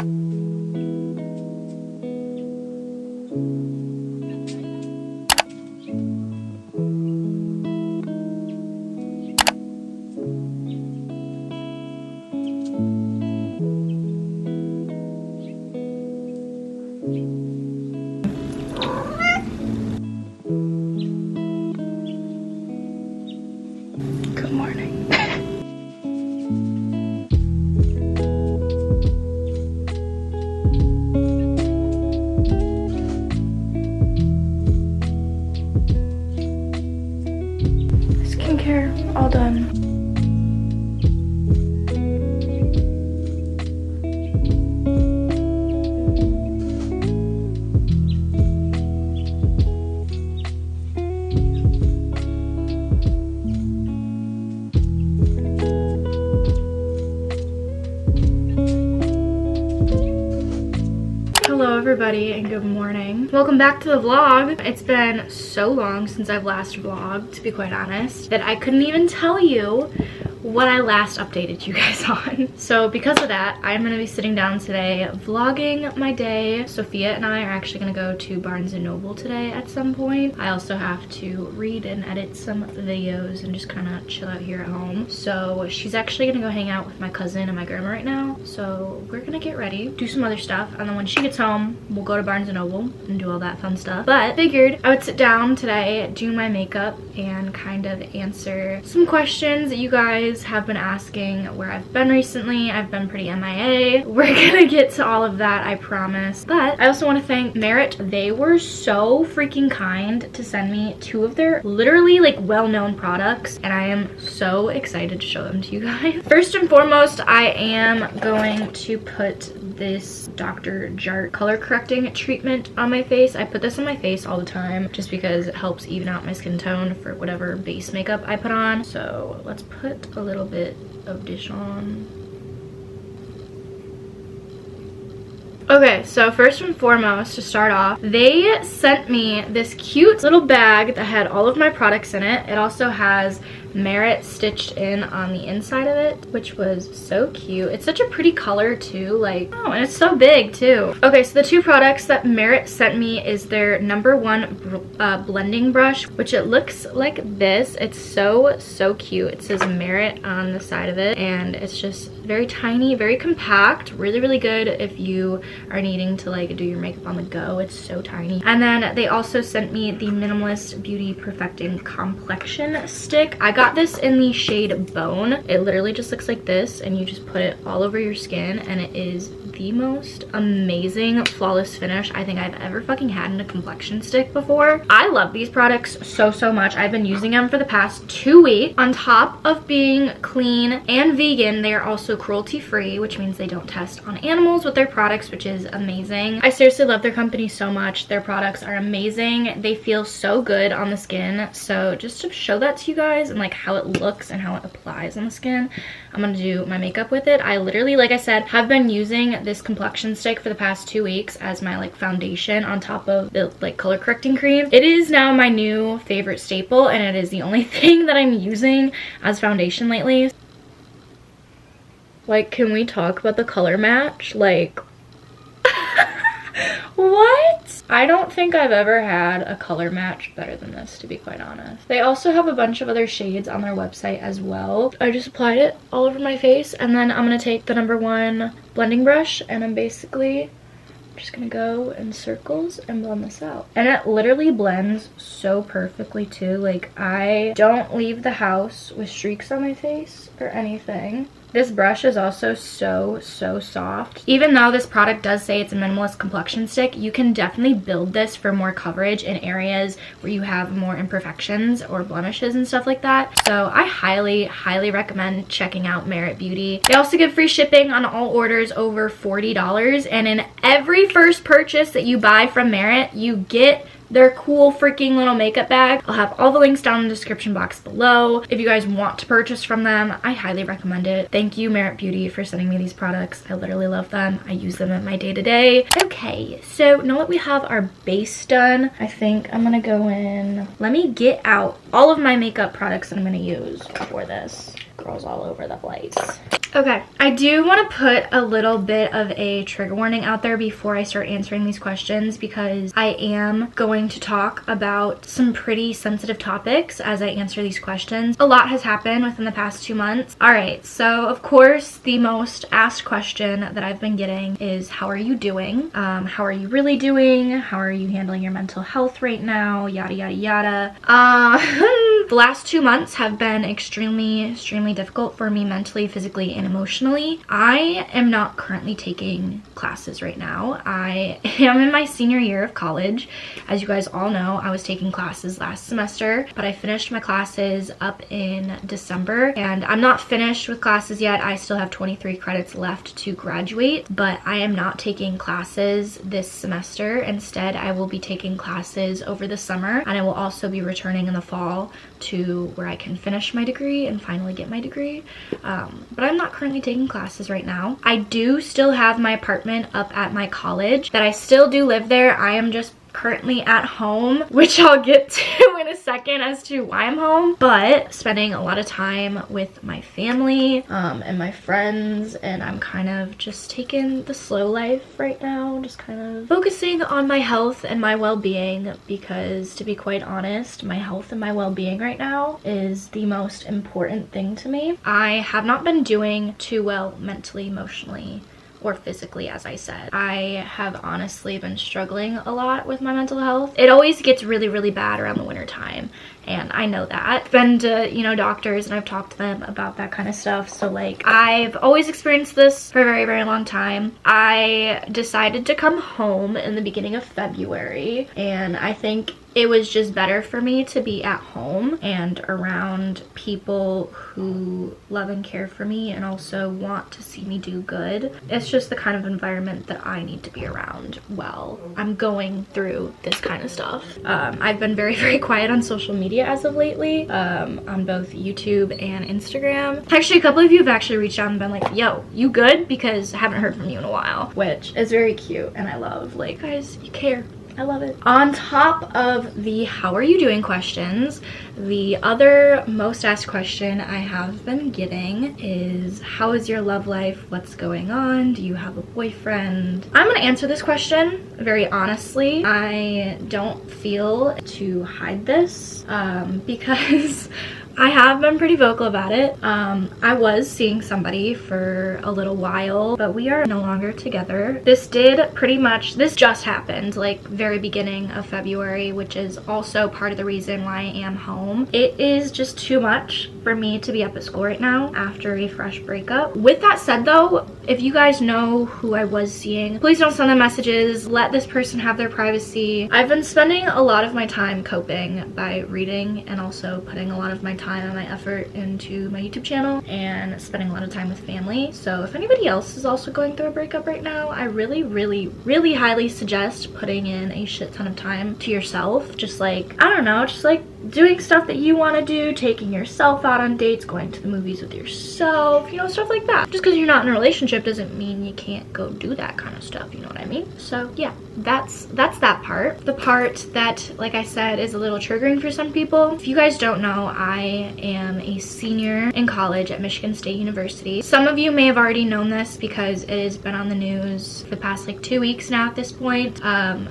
Good morning. Skincare all done. Hello everybody and good morning. Welcome back to the vlog. It's been so long since I've last vlogged, to be quite honest, that I couldn't even tell you what I last updated you guys on. So because of that, I'm gonna be sitting down today vlogging my day. Sophia and I are actually gonna go to Barnes & Noble today at some point. I also have to read and edit some videos and just kind of chill out here at home. So she's actually gonna go hang out with my cousin and my grandma right now. So we're gonna get ready, do some other stuff, and then when she gets home, we'll go to Barnes & Noble and do all that fun stuff. But figured I would sit down today, do my makeup, and kind of answer some questions that you guys have been asking where I've been recently. I've been pretty MIA. We're gonna get to all of that, I promise. But I also want to thank Merit. They were so freaking kind to send me 2 of their literally like well-known products, and I am so excited to show them to you guys. First and foremost, I am going to put this Dr. Jart color correcting treatment on my face. I put this on my face all the time just because it helps even out my skin tone for whatever base makeup I put on. So let's put a little bit of dish on. Okay, so first and foremost, to start off, they sent me this cute little bag that had all of my products in it. It also has Merit stitched in on the inside of it, which was so cute. It's such a pretty color too, like, oh, and it's so big too. Okay, so the 2 products that Merit sent me is their #1 blending brush, which it looks like this. It's so cute. It says Merit on the side of it, and it's just very tiny, very compact, really good if you are needing to like do your makeup on the go. It's so tiny. And then they also sent me the Minimalist Beauty Perfecting Complexion Stick. I got this in the shade Bone. It literally just looks like this, and you just put it all over your skin, and it is the most amazing flawless finish I think I've ever fucking had in a complexion stick before. I love these products so much. I've been using them for the past 2 weeks. On top of being clean and vegan, they are also cruelty free, which means they don't test on animals with their products, which is amazing. I seriously love their company so much. Their products are amazing. They feel so good on the skin. So just to show that to you guys and like how it looks and how it applies on the skin, I'm gonna do my makeup with it. I literally, like I said, have been using this complexion stick for the past 2 weeks as my like foundation on top of the like color correcting cream. It is now my new favorite staple, and it is the only thing that I'm using as foundation lately. Like, can we talk about the color match? Like, what? I don't think I've ever had a color match better than this, to be quite honest. They also have a bunch of other shades on their website as well. I just applied it all over my face, and then I'm gonna take the #1 blending brush, and I'm basically just gonna go in circles and blend this out. And it literally blends so perfectly too. Like, I don't leave the house with streaks on my face or anything. This brush is also so soft. Even though this product does say it's a minimalist complexion stick, you can definitely build this for more coverage in areas where you have more imperfections or blemishes and stuff like that. So I highly recommend checking out Merit Beauty. They also give free shipping on all orders over $40, and in every first purchase that you buy from Merit, you get their cool freaking little makeup bag. I'll have all the links down in the description box below. If you guys want to purchase from them, I highly recommend it. Thank you, Merit Beauty, for sending me these products. I literally love them. I use them in my day-to-day. Okay, so now that we have our base done, I think I'm gonna go in. Let me get out all of my makeup products that I'm gonna use for this. girl's all over the place. Okay, I do want to put a little bit of a trigger warning out there before I start answering these questions, because I am going to talk about some pretty sensitive topics as I answer these questions. A lot has happened within the past 2 months. All right, so of course, the most asked question that I've been getting is, how are you doing? How are you really doing? How are you handling your mental health right now? Yada, yada, yada. The last 2 months have been extremely difficult for me mentally, physically, and emotionally. I am not currently taking classes right now. I am in my senior year of college. As you guys all know, I was taking classes last semester, but I finished my classes up in December, and I'm not finished with classes yet. I still have 23 credits left to graduate, but I am not taking classes this semester. Instead, I will be taking classes over the summer, and I will also be returning in the fall to where I can finish my degree and finally get my degree. But I'm not currently taking classes right now. I do still have my apartment up at my college, that I still do live there. I am just currently at home, which I'll get to in a second as to why I'm home, but spending a lot of time with my family and my friends, and I'm kind of just taking the slow life right now, just kind of focusing on my health and my well-being, because to be quite honest, my health and my well-being right now is the most important thing to me. I have not been doing too well mentally, emotionally, or physically, as I said. I have honestly been struggling a lot with my mental health. It always gets really bad around the winter time, and I know that. I've been to, you know, doctors, and I've talked to them about that kind of stuff. So like, I've always experienced this for a very long time. I decided to come home in the beginning of February, and I think it was just better for me to be at home and around people who love and care for me and also want to see me do good. It's just the kind of environment that I need to be around while I'm going through this kind of stuff. I've been very quiet on social media as of lately, on both YouTube and Instagram. Actually, a couple of you have actually reached out and been like, yo, you good? Because I haven't heard from you in a while, which is very cute, and I love, like, guys, you care. I love it. On top of the how are you doing questions, the other most asked question I have been getting is, how is your love life? What's going on? Do you have a boyfriend? I'm gonna answer this question very honestly. I don't feel to hide this because I have been pretty vocal about it. I was seeing somebody for a little while, but we are no longer together. This just happened, like, very beginning of February, which is also part of the reason why I am home. It is just too much for me to be up at school right now after a fresh breakup. With that said though, if you guys know who I was seeing, please don't send them messages. Let this person have their privacy. I've been spending a lot of my time coping by reading, and also putting a lot of my time and my effort into my YouTube channel, and spending a lot of time with family. So if anybody else is also going through a breakup right now, I really highly suggest putting in a shit ton of time to yourself. Just like, I don't know, just like doing stuff that you want to do, taking yourself out on dates, going to the movies with yourself, you know, stuff like that. Just because you're not in a relationship doesn't mean you can't go do that kind of stuff, you know what I mean? So yeah, that's that part. The part that, like I said, is a little triggering for some people. If you guys don't know, I am a senior in college at Michigan State University. Some of you may have already known this because it has been on the news for the past like 2 weeks now at this point.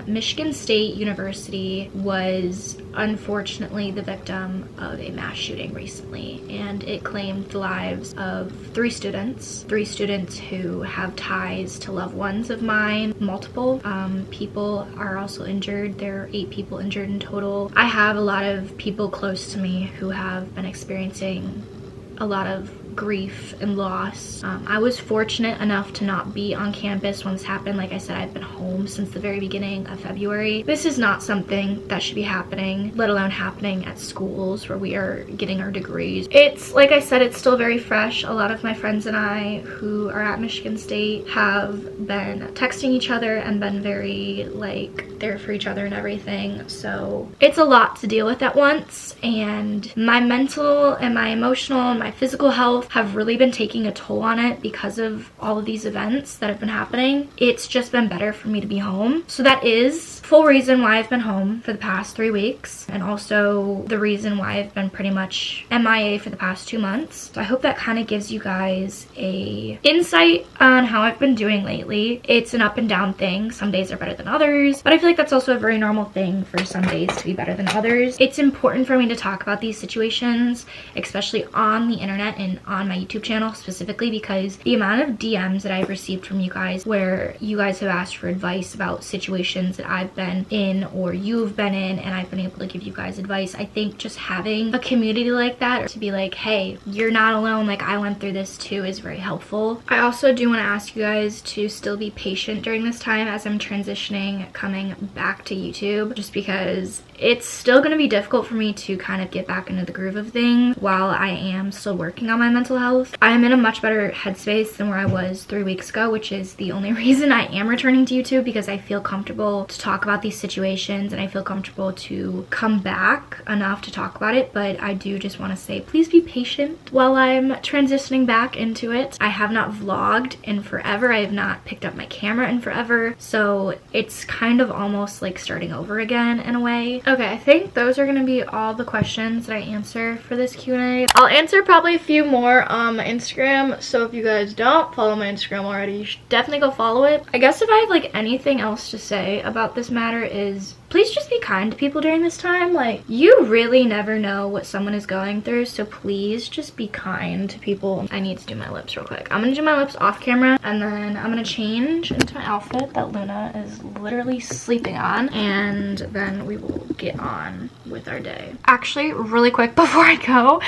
Michigan State University was unfortunately the victim of a mass shooting recently, and it claimed the lives of 3 students who have ties to loved ones of mine. Multiple people are also injured. There are 8 people injured in total. I have a lot of people close to me who have been experiencing a lot of grief and loss. I was fortunate enough to not be on campus when this happened. Like I said, I've been home since the very beginning of February. This is not something that should be happening, let alone happening at schools where we are getting our degrees. It's, like I said, it's still very fresh. A lot of my friends and I who are at Michigan State have been texting each other and been very, like, there for each other and everything. So it's a lot to deal with at once, and my mental and my emotional and my physical health health have really been taking a toll on it because of all of these events that have been happening. It's just been better for me to be home. So that is full reason why I've been home for the past 3 weeks, and also the reason why I've been pretty much MIA for the past 2 months. So I hope that kind of gives you guys a insight on how I've been doing lately. It's an up and down thing. Some days are better than others, but I feel like that's also a very normal thing for some days to be better than others. It's important for me to talk about these situations, especially on the internet and on my YouTube channel specifically, because the amount of DMs that I've received from you guys where you guys have asked for advice about situations that I've been in or you've been in, and I've been able to give you guys advice. I think just having a community like that, or to be like, hey, you're not alone, like I went through this too, is very helpful. I also do want to ask you guys to still be patient during this time as I'm transitioning, coming back to YouTube, just because it's still going to be difficult for me to kind of get back into the groove of things while I am still working on my mental health. I am in a much better headspace than where I was 3 weeks ago, which is the only reason I am returning to YouTube, because I feel comfortable to talk about these situations and I feel comfortable to come back enough to talk about it. But I do just want to say, please be patient while I'm transitioning back into it. I have not vlogged in forever. I have not picked up my camera in forever, so it's kind of almost like starting over again in a way. Okay, I think those are going to be all the questions that I answer for this Q&A. I'll answer probably a few more on my Instagram, so if you guys don't follow my Instagram already, you should definitely go follow it. I guess if I have like anything else to say about this matter is, please just be kind to people during this time. Like, you really never know what someone is going through, so please just be kind to people. I need to do my lips real quick. I'm gonna do my lips off camera, and then I'm gonna change into my outfit that Luna is literally sleeping on, and then we will get on with our day. Actually, really quick before I go,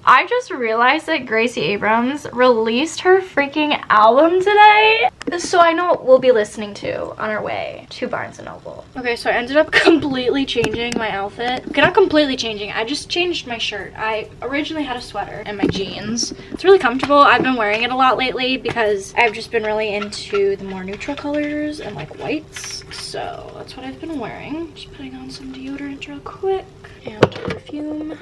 I just realized that Gracie Abrams released her freaking album today. So I know what we'll be listening to on our way to Barnes & Noble. Okay, so I ended up completely changing my outfit. Okay, not completely changing. I just changed my shirt. I originally had a sweater and my jeans. It's really comfortable. I've been wearing it a lot lately because I've just been really into the more neutral colors and like whites. So that's what I've been wearing. Just putting on some deodorant real quick and perfume.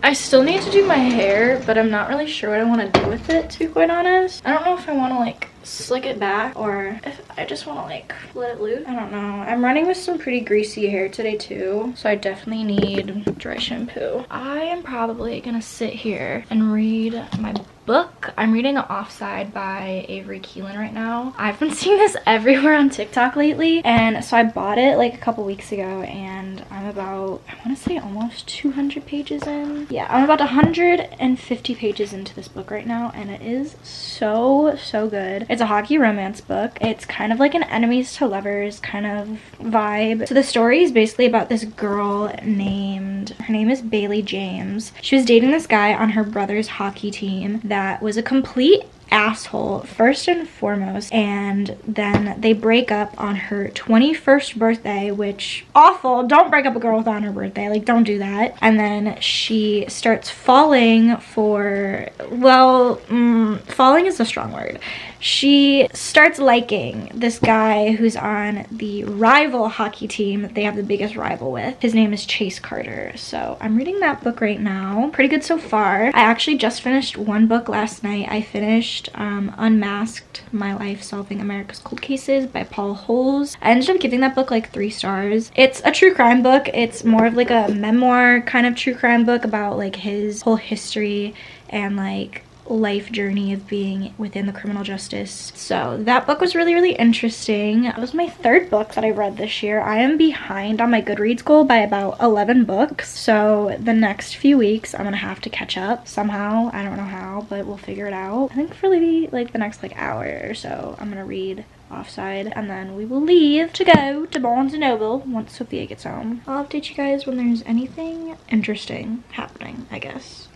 I still need to do my hair, but I'm not really sure what I want to do with it, to be quite honest. I don't know if I want to like slick it back or if I just want to like let it loose. I don't know. I'm running with some pretty greasy hair today too, so I definitely need dry shampoo. I am probably gonna sit here and read my book. I'm reading Offside by Avery Keelan right now. I've been seeing this everywhere on TikTok lately, and so I bought it like a couple weeks ago, and I'm about, I want to say almost 200 pages in. Yeah, I'm about 150 pages into this book right now, and it is so good. It's a hockey romance book. It's kind of like an enemies to lovers kind of vibe. So the story is basically about this girl named, her name is Bailey James. She was dating this guy on her brother's hockey team that was a complete asshole first and foremost, and then they break up on her 21st birthday, which awful. Don't break up a girl on her birthday, like don't do that. And then she starts falling for, well, falling is a strong word. She starts liking this guy who's on the rival hockey team that they have the biggest rival with. His name is Chase Carter. So I'm reading that book right now. Pretty good so far. I actually just finished one book last night. I finished Unmasked: My Life Solving America's Cold Cases by Paul Holes. I ended up giving that book like 3 stars. It's a true crime book. It's more of like a memoir kind of true crime book about like his whole history and like life journey of being within the criminal justice. So that book was really interesting. It was my 3rd book that I read this year. I am behind on my Goodreads goal by about 11 books, so the next few weeks I'm gonna have to catch up somehow. I don't know how, but we'll figure it out. I think for maybe like the next like hour or so I'm gonna read Offside, and then we will leave to go to Barnes & Noble once Sophia gets home. I'll update you guys when there's anything interesting happening, I guess.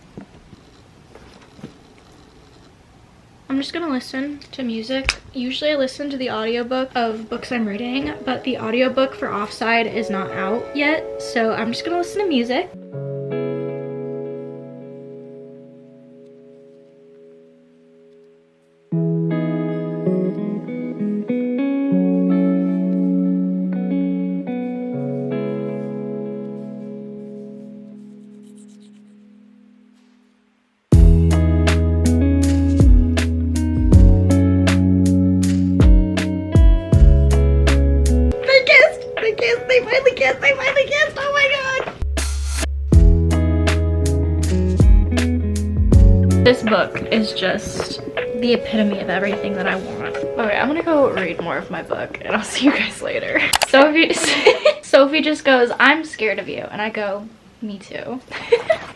I'm just gonna listen to music. Usually I listen to the audiobook of books I'm reading, but the audiobook for Offside is not out yet, so I'm just gonna listen to music. book is just the epitome of everything that I want. Okay, I'm gonna go read more of my book and I'll see you guys later. Sophie just goes, I'm scared of you. And I go, me too.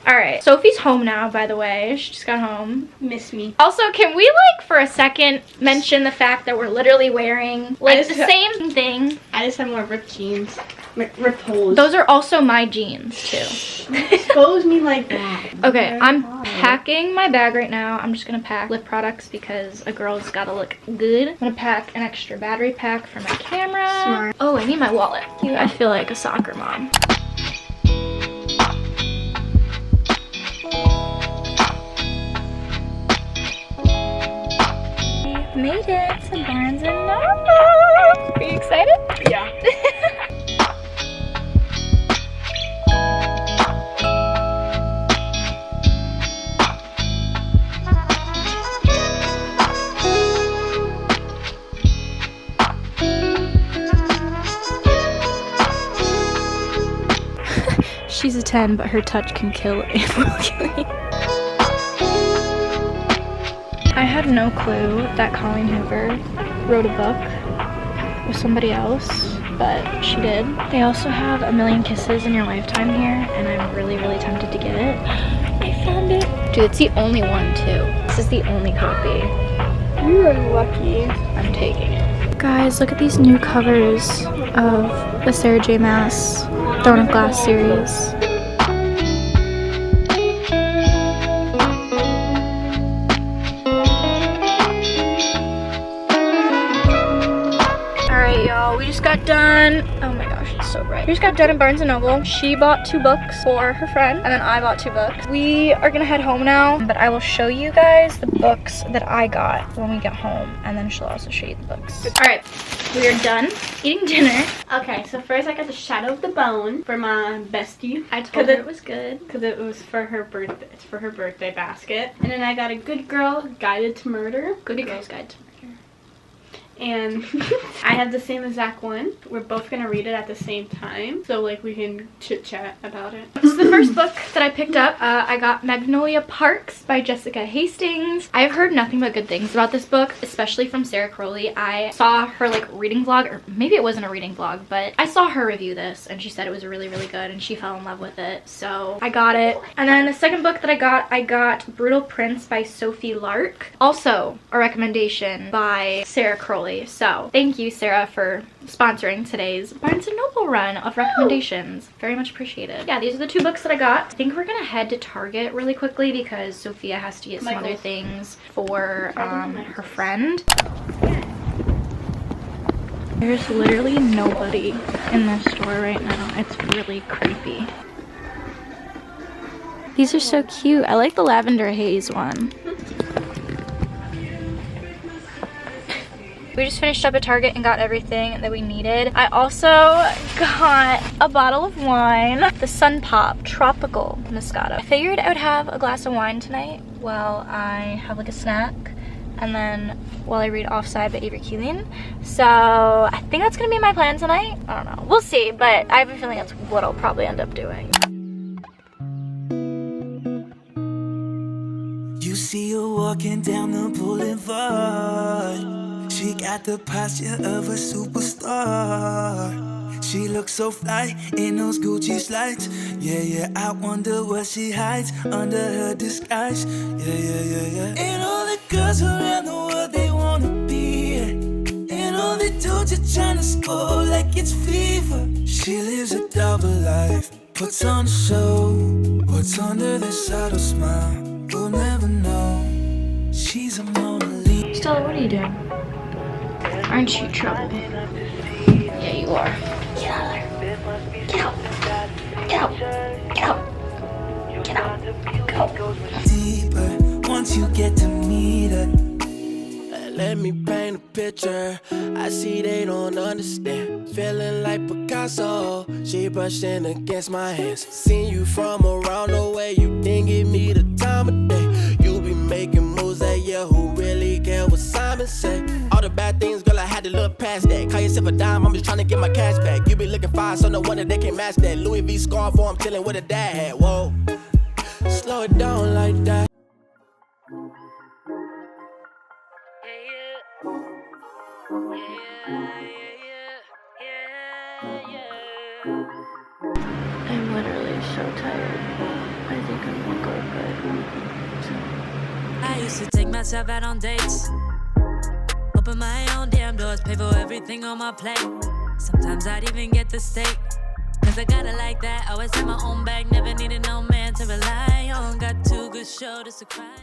All right, Sophie's home now, by the way. She just got home. Miss me. Also, can we like for a second mention the fact that we're literally wearing like the same thing? I just have more ripped jeans. Ripped holes. Those are also my jeans too. Expose me like that. Okay, I'm packing my bag right now. I'm just gonna pack lip products because a girl's gotta look good. I'm gonna pack an extra battery pack for my camera. Smart. Oh, I need my wallet. I feel like a soccer mom. Made it to Barnes & Noble. Are you excited? Yeah. She's a 10, but her touch can kill immediately. I had no clue that Colleen Hoover wrote a book with somebody else, but she did. They also have A Million Kisses in Your Lifetime here, and I'm really, really tempted to get it. I found it. Dude, it's the only one, too. This is the only copy. You are lucky. I'm taking it. Guys, look at these new covers of the Sarah J. Maas Throne of Glass series. Y'all, we just got done. Oh my gosh, it's so bright. We just got done in Barnes & Noble. She bought 2 books for her friend, and then I bought 2 books. We are gonna head home now, but I will show you guys the books that I got when we get home, and then she'll also show you the books. All right, we are done eating dinner. Okay, so first I got the Shadow of the Bone for my bestie. I told her it was good. Because it was for her birthday. It's for her birthday basket. And then I got a Good Girl Guided to Murder. Good Girl's Guide to Murder. And I have the same exact one. We're both gonna read it at the same time, so like we can chit chat about it. This is the first book that I picked up. I got Magnolia Parks by Jessica Hastings. I've heard nothing but good things about this book, especially from Sarah Crowley. I saw her like reading vlog, or maybe it wasn't a reading vlog, but I saw her review this and she said it was really, really good and she fell in love with it, so I got it. And then the second book that I got Brutal Prince by Sophie Lark, also a recommendation by Sarah Crowley. So thank you, Sarah, for sponsoring today's Barnes & Noble run of recommendations. Very much appreciated. Yeah, these are the 2 books that I got. I think we're gonna head to Target really quickly because Sophia has to get some other things for her friend. There's literally nobody in this store right now. It's really creepy. These are so cute. I like the lavender haze one. We just finished up at Target and got everything that we needed. I also got a bottle of wine, the Sun Pop Tropical Moscato. I figured I would have a glass of wine tonight while I have like a snack, and then while I read Offside by Avery Keeling. So I think that's gonna be my plan tonight. I don't know, we'll see, but I have a feeling that's what I'll probably end up doing. You see her walking down the boulevard. She got the posture of a superstar. She looks so fly in those Gucci slides. Yeah, yeah, I wonder what she hides under her disguise. Yeah, yeah, yeah, yeah. And all the girls around the world, they wanna be it. And all the dudes are trying to score like it's fever. She lives a double life, puts on a show. What's under this subtle smile, we'll never know. She's a Mona Lisa. Stella, what are you doing? Aren't you trouble? Yeah, you are. Get out of there. Get out. Get out. Get out. Get out. Go. Deeper once you get to meet her. Let me paint a picture. I see they don't understand. Feeling like Picasso. She brushing against my hands. Seen you from around the way. You didn't give me the time of day. You be making moves that yeah, who really care what Simon say? All the bad things, girl, I had to look past that. Call yourself a dime, I'm just trying to get my cash back. You be looking fine, so no wonder they can't match that. Louis V scarf, or I'm chilling with a dad hat. Whoa, slow it down like that. I'm literally so tired. I think I'm gonna go to bed. I used to take myself out on dates, open my own damn doors, pay for everything on my plate. Sometimes I'd even get the steak, cause I got it like that. Always had my own bag, never needed no man to rely on. Got 2 good shoulders to cry.